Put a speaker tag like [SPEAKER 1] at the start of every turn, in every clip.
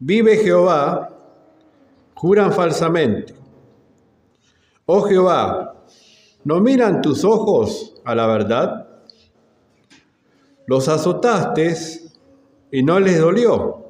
[SPEAKER 1] Vive Jehová, juran falsamente. Oh Jehová, ¿no miran tus ojos a la verdad? Los azotaste y no les dolió.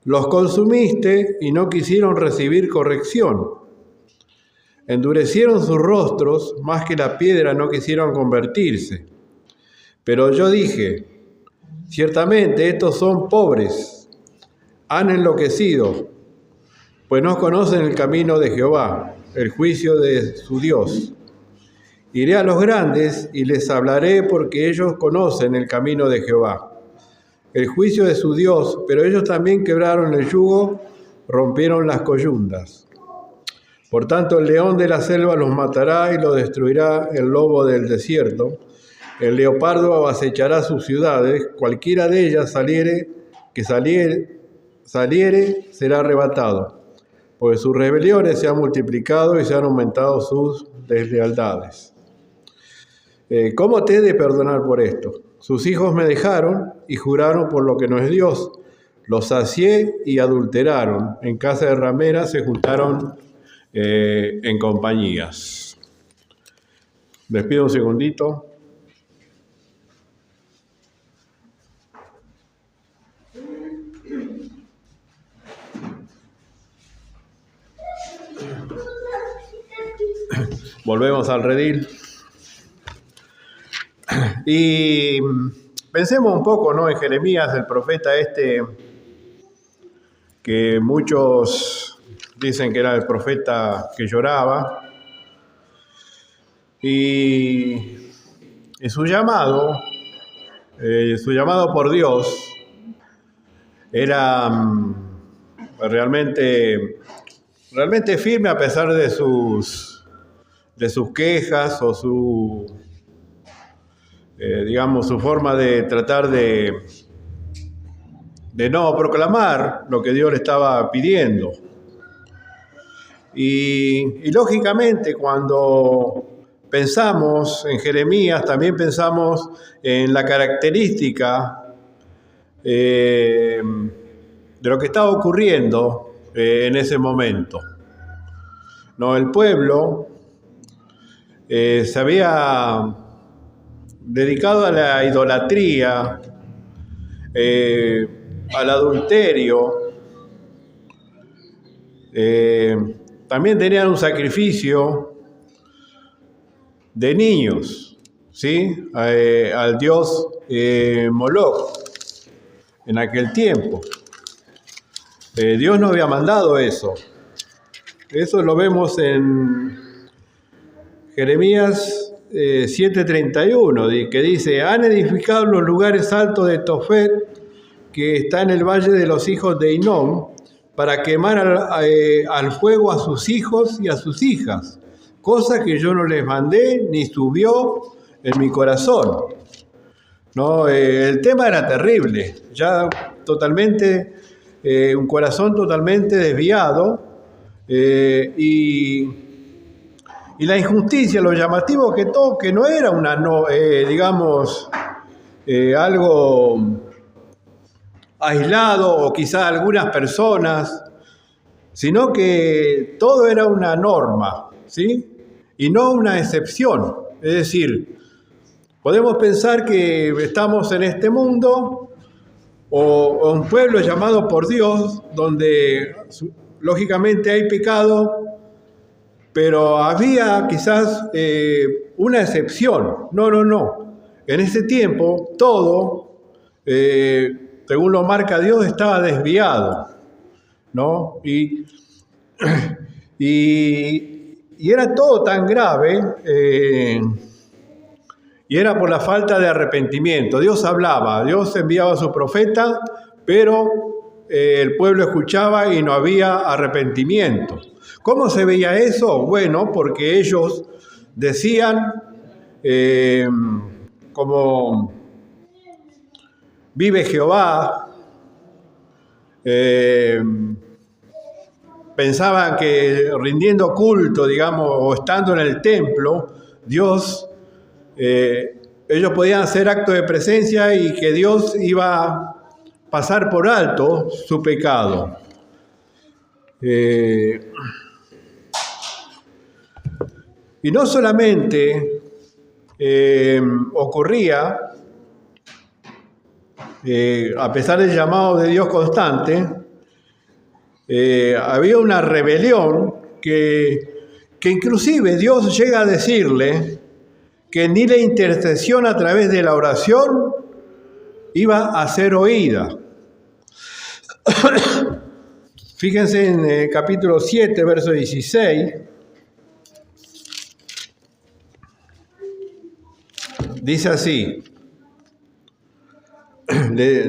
[SPEAKER 1] Los consumiste y no quisieron recibir corrección. Endurecieron sus rostros, más que la piedra no quisieron convertirse. Pero yo dije, ciertamente estos son pobres, han enloquecido, pues no conocen el camino de Jehová, el juicio de su Dios. Iré a los grandes y les hablaré porque ellos conocen el camino de Jehová, el juicio de su Dios, pero ellos también quebraron el yugo, rompieron las coyundas. Por tanto, el león de la selva los matará y los destruirá el lobo del desierto. El leopardo acechará sus ciudades, cualquiera de ellas saliere, será arrebatado, pues sus rebeliones se han multiplicado y se han aumentado sus deslealtades. ¿Cómo te he de perdonar por esto? Sus hijos me dejaron y juraron por lo que no es Dios. Los sacié y adulteraron. En casa de rameras se juntaron en compañías. Les pido un segundito. Volvemos al redil. Y pensemos un poco, ¿no?, en Jeremías, el profeta que muchos dicen que era el profeta que lloraba. Y su llamado por Dios era realmente firme a pesar de sus quejas o su forma de tratar de no proclamar lo que Dios le estaba pidiendo. Y lógicamente, cuando pensamos en Jeremías, también pensamos en la característica de lo que estaba ocurriendo en ese momento. No, el pueblo se había dedicado a la idolatría, al adulterio. También tenían un sacrificio de niños, ¿sí?, al dios Moloch en aquel tiempo. Dios no había mandado eso. Eso lo vemos en Jeremías 7:31, que dice: han edificado los lugares altos de Tofet, que está en el valle de los hijos de Hinnom, para quemar al fuego a sus hijos y a sus hijas, cosa que yo no les mandé ni subió en mi corazón. No, el tema era terrible, ya totalmente, un corazón totalmente desviado, y la injusticia, lo llamativo que no era algo aislado o quizá algunas personas, sino que todo era una norma, ¿sí?, y no una excepción. Es decir, podemos pensar que estamos en este mundo o un pueblo llamado por Dios, donde lógicamente hay pecado, pero había quizás una excepción. No. En ese tiempo todo, según lo marca Dios, estaba desviado, ¿no? Y era todo tan grave, y era por la falta de arrepentimiento. Dios hablaba, Dios enviaba a su profeta, pero el pueblo escuchaba y no había arrepentimiento. ¿Cómo se veía eso? Bueno, porque ellos decían, como vive Jehová, pensaban que rindiendo culto, o estando en el templo, Dios, ellos podían hacer acto de presencia y que Dios iba pasar por alto su pecado. Y no solamente ocurría, a pesar del llamado de Dios constante, había una rebelión que inclusive Dios llega a decirle que ni la intercesión a través de la oración iba a ser oída. Fíjense en el capítulo 7, verso 16. Dice así.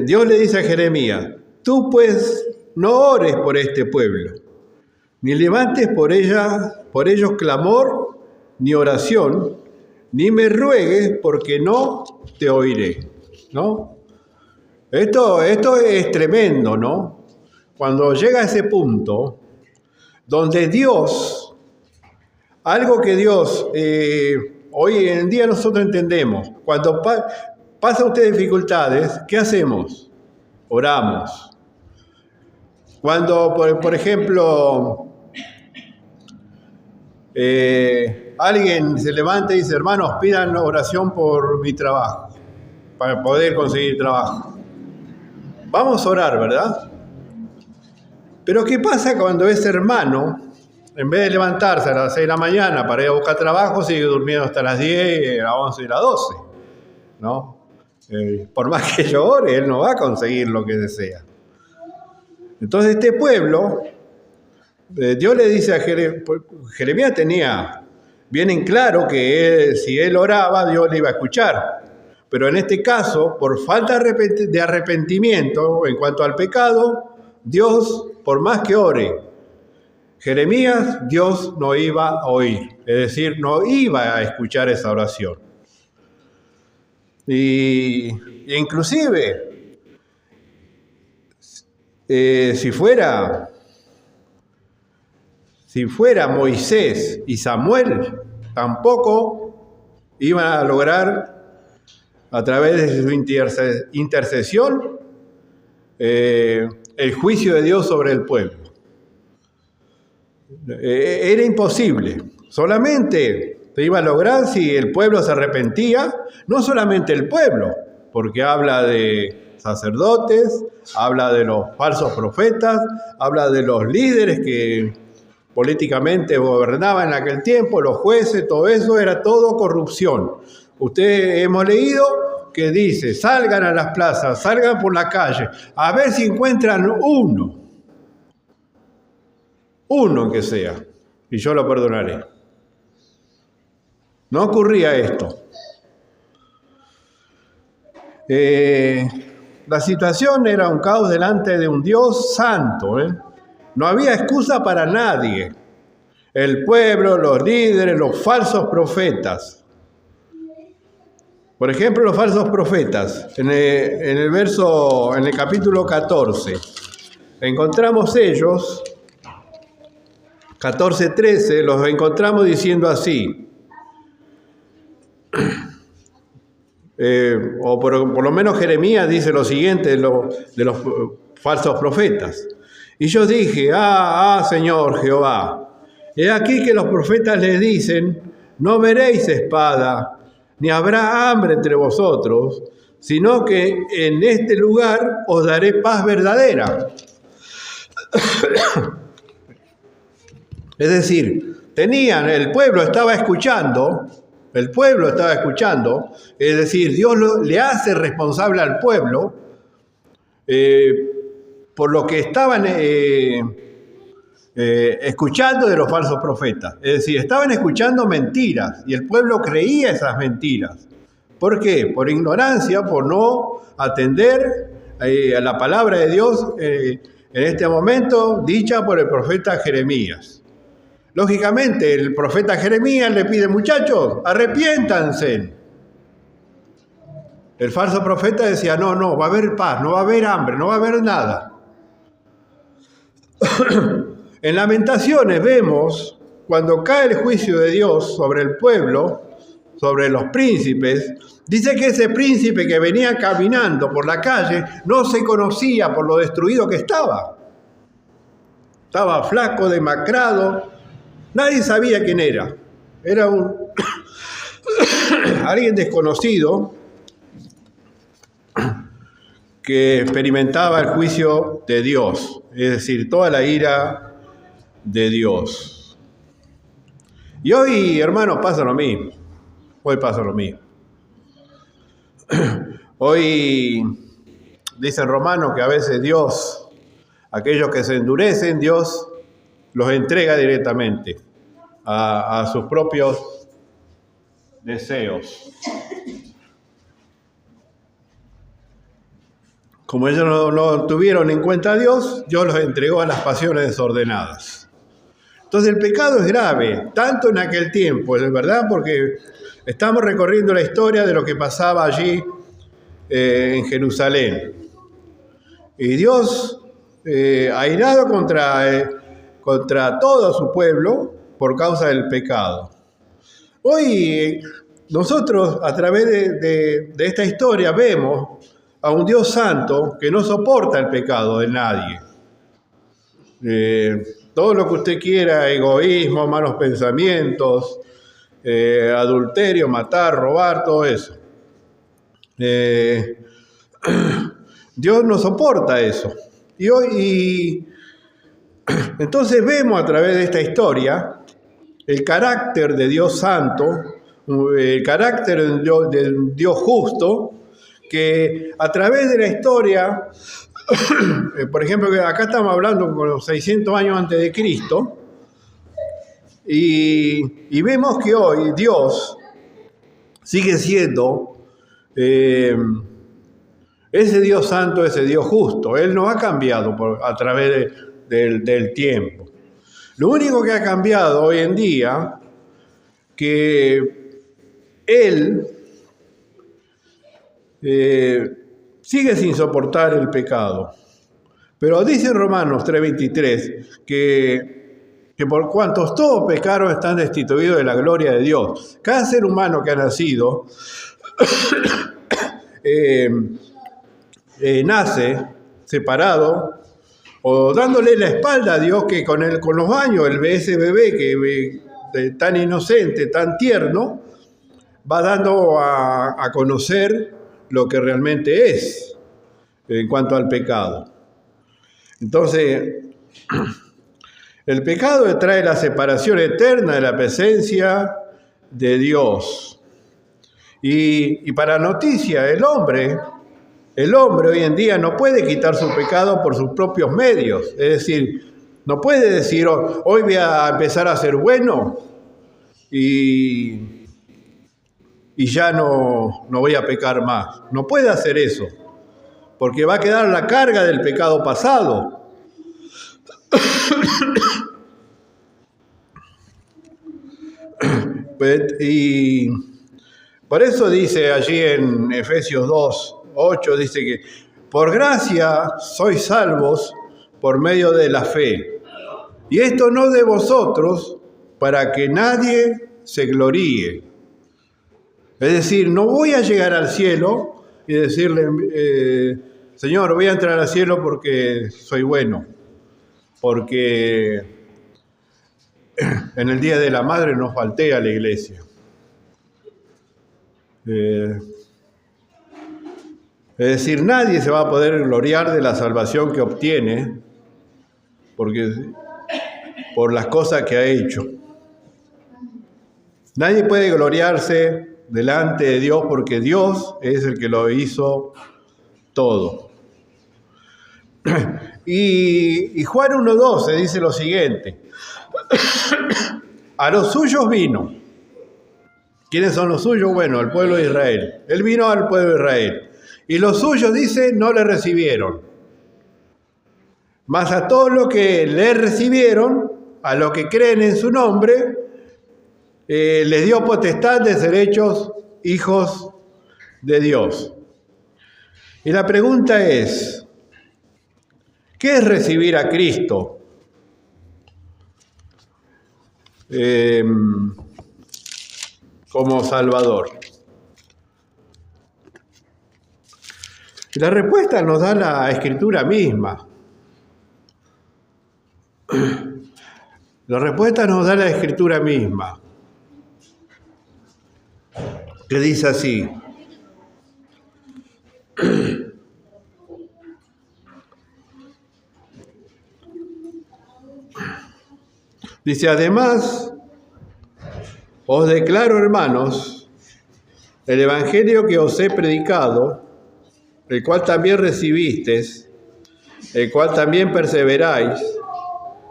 [SPEAKER 1] Dios le dice a Jeremías: tú pues no ores por este pueblo, ni levantes por ellos clamor ni oración, ni me ruegues, porque no te oiré. ¿No? Esto es tremendo, ¿no? Cuando llega a ese punto, donde Dios, algo que Dios, hoy en día nosotros entendemos, cuando pasa usted dificultades, ¿qué hacemos? Oramos. Cuando, por ejemplo, alguien se levanta y dice: hermanos, pidan oración por mi trabajo, para poder conseguir trabajo. Vamos a orar, ¿verdad? Pero ¿qué pasa cuando ese hermano, en vez de levantarse a las 6 de la mañana para ir a buscar trabajo, sigue durmiendo hasta las 10, las 11 y las 12? ¿No? Por más que yo ore, él no va a conseguir lo que desea. Entonces este pueblo, Dios le dice a Jeremías, tenía bien en claro que si él oraba, Dios le iba a escuchar. Pero en este caso, por falta de arrepentimiento en cuanto al pecado, Dios, por más que ore Jeremías, Dios no iba a oír. Es decir, no iba a escuchar esa oración. Y inclusive, si fuera Moisés y Samuel, tampoco iban a lograr, a través de su intercesión, el juicio de Dios sobre el pueblo. Era imposible. Solamente se iba a lograr si el pueblo se arrepentía, no solamente el pueblo, porque habla de sacerdotes, habla de los falsos profetas, habla de los líderes que políticamente gobernaban en aquel tiempo, los jueces, todo eso era todo corrupción. Ustedes hemos leído que dice: salgan a las plazas, salgan por la calle, a ver si encuentran uno que sea, y yo lo perdonaré. No ocurría esto. La situación era un caos delante de un Dios santo. No había excusa para nadie. El pueblo, los líderes, los falsos profetas. Por ejemplo, los falsos profetas, en el capítulo 14, encontramos ellos, 14:13, los encontramos diciendo así, o por lo menos Jeremías dice lo siguiente de los falsos profetas. Y yo dije: Señor Jehová, he aquí que los profetas les dicen: no veréis espada, ni habrá hambre entre vosotros, sino que en este lugar os daré paz verdadera. Es decir, el pueblo estaba escuchando, es decir, Dios le hace responsable al pueblo por lo que estaban escuchando de los falsos profetas. Es decir, estaban escuchando mentiras y el pueblo creía esas mentiras. ¿Por qué? Por ignorancia, por no atender a la palabra de Dios en este momento dicha por el profeta Jeremías. Lógicamente, el profeta Jeremías le pide: muchachos, arrepiéntanse. El falso profeta decía: no, va a haber paz, no va a haber hambre, no va a haber nada. En Lamentaciones vemos, cuando cae el juicio de Dios sobre el pueblo, sobre los príncipes, dice que ese príncipe que venía caminando por la calle no se conocía por lo destruido que estaba. Estaba flaco, demacrado, nadie sabía quién era. Era alguien desconocido que experimentaba el juicio de Dios, es decir, toda la ira de Dios. Y hoy, hermanos, pasa lo mismo. Hoy pasa lo mismo. Hoy dice en Romanos que a veces Dios, aquellos que se endurecen, Dios los entrega directamente a sus propios deseos. Como ellos no tuvieron en cuenta a Dios, Dios los entregó a las pasiones desordenadas. Entonces el pecado es grave, tanto en aquel tiempo, es verdad, porque estamos recorriendo la historia de lo que pasaba allí en Jerusalén. Y Dios, airado contra todo su pueblo por causa del pecado. Hoy nosotros, a través de esta historia, vemos a un Dios santo que no soporta el pecado de nadie. Todo lo que usted quiera, egoísmo, malos pensamientos, adulterio, matar, robar, todo eso. Dios no soporta eso. Y entonces vemos a través de esta historia el carácter de Dios santo, el carácter de Dios justo, que a través de la historia, por ejemplo, acá estamos hablando con los 600 años antes de Cristo, y vemos que hoy Dios sigue siendo ese Dios santo, ese Dios justo. Él no ha cambiado a través del tiempo. Lo único que ha cambiado hoy en día, que Él sigue sin soportar el pecado. Pero dice en Romanos 3:23 que por cuantos todos pecaron están destituidos de la gloria de Dios. Cada ser humano que ha nacido nace separado o dándole la espalda a Dios, que con los años ese bebé que tan inocente, tan tierno, va dando a conocer lo que realmente es en cuanto al pecado. Entonces, el pecado trae la separación eterna de la presencia de Dios. Y para noticia, el hombre hoy en día no puede quitar su pecado por sus propios medios. Es decir, no puede decir, hoy voy a empezar a ser bueno y ya no voy a pecar más. No puede hacer eso, porque va a quedar la carga del pecado pasado. Y por eso dice allí en Efesios 2:8, dice que por gracia sois salvos por medio de la fe. Y esto no de vosotros, para que nadie se gloríe. Es decir, no voy a llegar al cielo y decirle, Señor, voy a entrar al cielo porque soy bueno, porque en el Día de la Madre no falté a la iglesia. Es decir, nadie se va a poder gloriar de la salvación que obtiene por las cosas que ha hecho. Nadie puede gloriarse delante de Dios porque Dios es el que lo hizo todo. Y Juan 1:12 dice lo siguiente: a los suyos vino. ¿Quiénes son los suyos? Bueno, el pueblo de Israel. Él vino al pueblo de Israel. Y los suyos, dice, no le recibieron. Mas a todos los que le recibieron, a los que creen en su nombre, les dio potestad de ser hechos hijos de Dios. Y la pregunta es, ¿qué es recibir a Cristo? como Salvador? La respuesta nos da la Escritura misma. La respuesta nos da la Escritura misma, que dice así. Dice, además, os declaro, hermanos, el evangelio que os he predicado, el cual también recibisteis, el cual también perseveráis,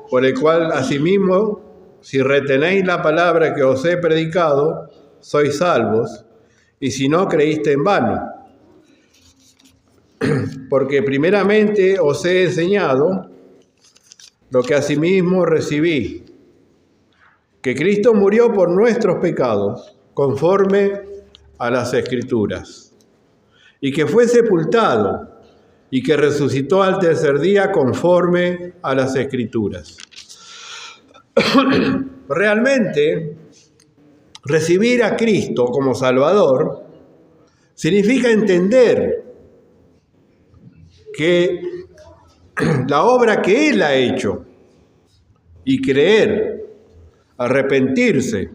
[SPEAKER 1] por el cual asimismo, si retenéis la palabra que os he predicado, sois salvos, y si no, creíste en vano. Porque primeramente os he enseñado lo que asimismo recibí, que Cristo murió por nuestros pecados, conforme a las Escrituras, y que fue sepultado, y que resucitó al tercer día, conforme a las Escrituras. Realmente, recibir a Cristo como Salvador significa entender que la obra que Él ha hecho y creer, arrepentirse.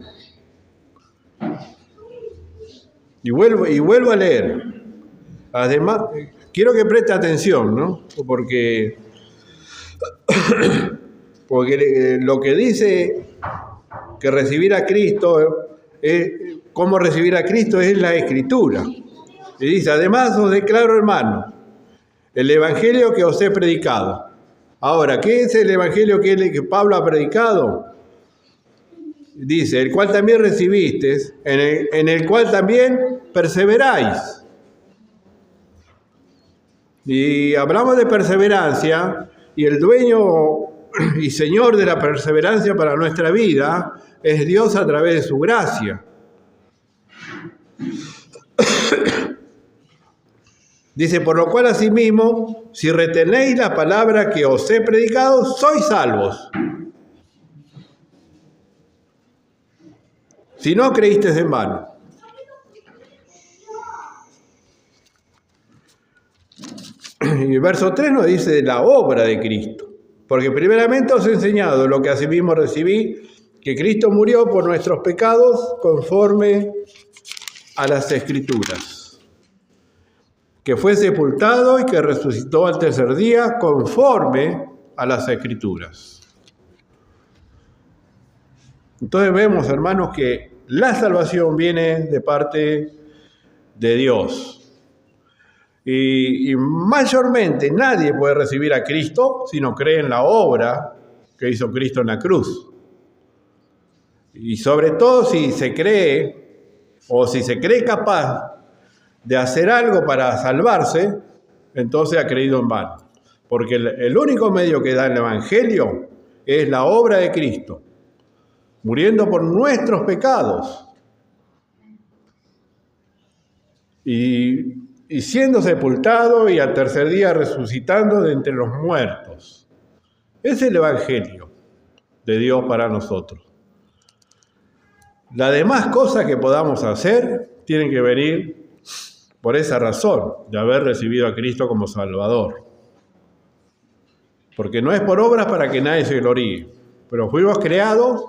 [SPEAKER 1] Y vuelvo a leer. Además, quiero que preste atención, ¿no? Porque lo que dice que recibir a Cristo, cómo recibir a Cristo es la Escritura. Y dice, además os declaro, hermano, el evangelio que os he predicado. Ahora, ¿qué es el evangelio que Pablo ha predicado? Dice, el cual también recibisteis, en el cual también perseveráis. Y hablamos de perseverancia, y el dueño y Señor de la perseverancia para nuestra vida es Dios a través de su gracia. Dice, por lo cual asimismo, si retenéis la palabra que os he predicado, sois salvos. Si no creísteis en vano. Y el verso 3 nos dice de la obra de Cristo. Porque primeramente os he enseñado lo que asimismo recibí, que Cristo murió por nuestros pecados conforme a las Escrituras, que fue sepultado y que resucitó al tercer día conforme a las Escrituras. Entonces vemos, hermanos, que la salvación viene de parte de Dios. Y mayormente nadie puede recibir a Cristo si no cree en la obra que hizo Cristo en la cruz. Y sobre todo si se cree, o si se cree capaz de hacer algo para salvarse, entonces ha creído en vano. Porque el único medio que da el Evangelio es la obra de Cristo, muriendo por nuestros pecados y siendo sepultado y al tercer día resucitando de entre los muertos. Es el Evangelio de Dios para nosotros. Las demás cosas que podamos hacer tienen que venir por esa razón de haber recibido a Cristo como Salvador. Porque no es por obras para que nadie se gloríe, pero fuimos creados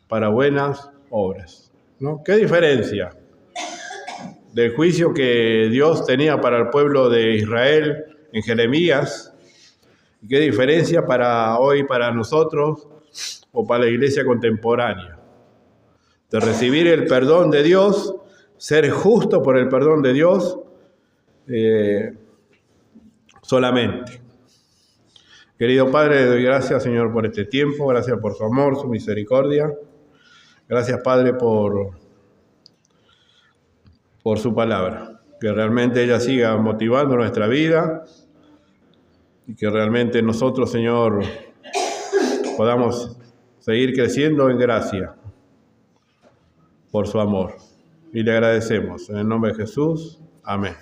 [SPEAKER 1] para buenas obras, ¿no? ¿Qué diferencia del juicio que Dios tenía para el pueblo de Israel en Jeremías? ¿Qué diferencia para hoy, para nosotros o para la iglesia contemporánea? De recibir el perdón de Dios, ser justo por el perdón de Dios solamente. Querido Padre, le doy gracias, Señor, por este tiempo, gracias por su amor, su misericordia. Gracias, Padre, por su palabra. Que realmente ella siga motivando nuestra vida y que realmente nosotros, Señor, podamos seguir creciendo en gracia por su amor. Y le agradecemos. En el nombre de Jesús. Amén.